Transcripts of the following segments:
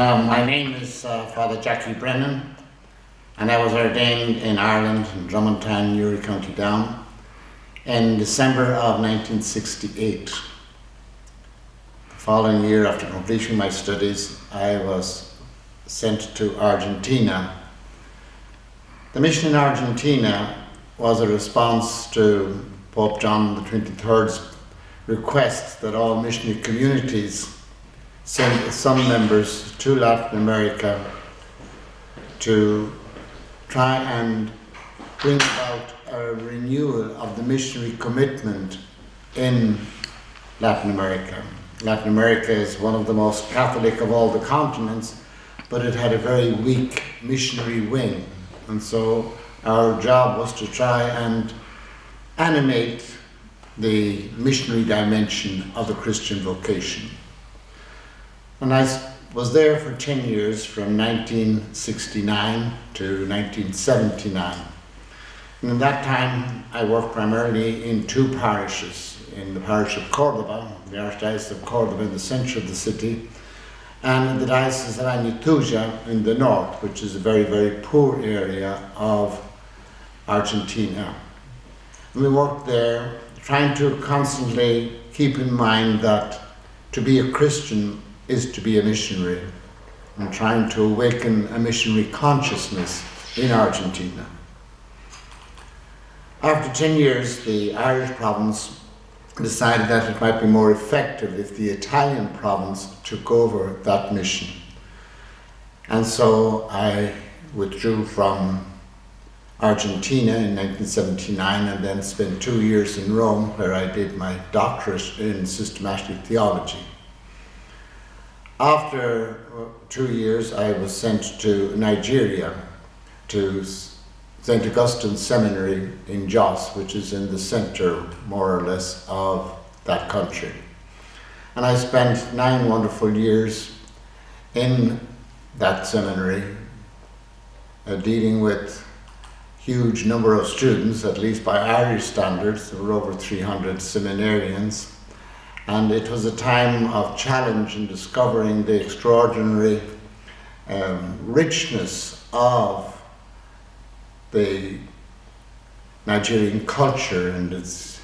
My name is Father Jackie Brennan, and I was ordained in Ireland, in Drummondtown, Newry, County Down, in December of 1968. The following year, after completing my studies, I was sent to Argentina. The mission in Argentina was a response to Pope John XXIII's request that all missionary communities send some members to Latin America to try and bring about a renewal of the missionary commitment in Latin America. Latin America is one of the most Catholic of all the continents, but it had a very weak missionary wing. And so our job was to try and animate the missionary dimension of the Christian vocation. And I was there for 10 years, from 1969 to 1979. And in that time, I worked primarily in two parishes, in the parish of Cordoba, the Archdiocese of Cordoba in the center of the city, and in the Diocese of Añatuya in the north, which is a very, very poor area of Argentina. And we worked there trying to constantly keep in mind that to be a Christian is to be a missionary, and trying to awaken a missionary consciousness in Argentina. After 10 years, the Irish province decided that it might be more effective if the Italian province took over that mission. And so I withdrew from Argentina in 1979 and then spent 2 years in Rome, where I did my doctorate in systematic theology. After 2 years, I was sent to Nigeria, to St. Augustine Seminary in Jos, which is in the center, more or less, of that country. And I spent 9 wonderful years in that seminary, dealing with huge number of students, at least by Irish standards. There were over 300 seminarians. And it was a time of challenge in discovering the extraordinary richness of the Nigerian culture and its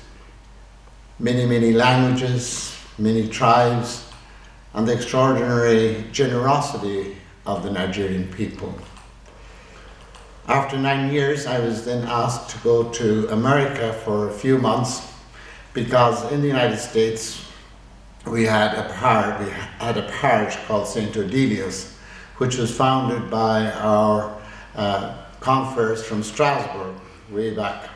many, many languages, many tribes, and the extraordinary generosity of the Nigerian people. After 9 years, I was then asked to go to America for a few months, because in the United States we had a parish called St. Odilius, which was founded by our confreres from Strasbourg way back.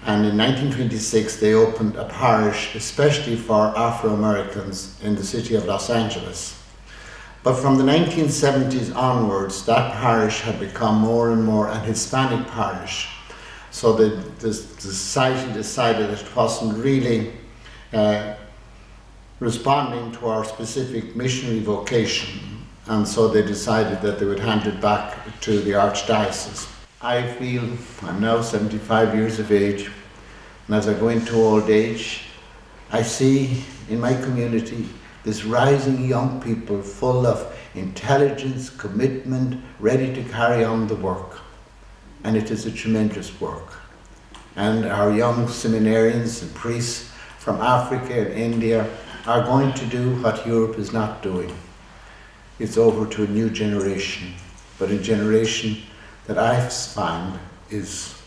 And in 1926 they opened a parish especially for Afro-Americans in the city of Los Angeles. But from the 1970s onwards, that parish had become more and more an Hispanic parish. So the society decided that it wasn't really responding to our specific missionary vocation, and so they decided that they would hand it back to the Archdiocese. I feel I'm now 75 years of age, and as I go into old age, I see in my community this rising young people full of intelligence, commitment, ready to carry on the work. And it is a tremendous work. And our young seminarians and priests from Africa and India are going to do what Europe is not doing. It's over to a new generation, but a generation that I find is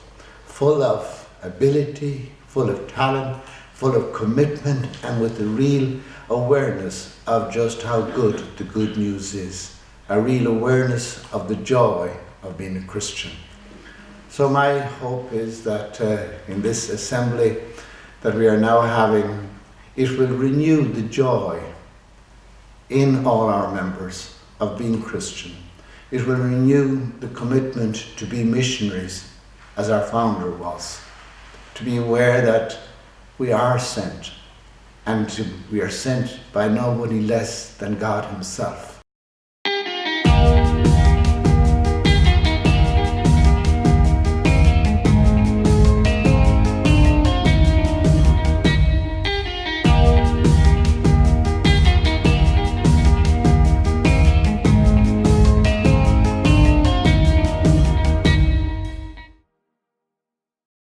full of ability, full of talent, full of commitment, and with a real awareness of just how good the good news is, a real awareness of the joy of being a Christian. So my hope is that in this assembly that we are now having, it will renew the joy in all our members of being Christian. It will renew the commitment to be missionaries, as our founder was, to be aware that we are sent, and we are sent by nobody less than God Himself.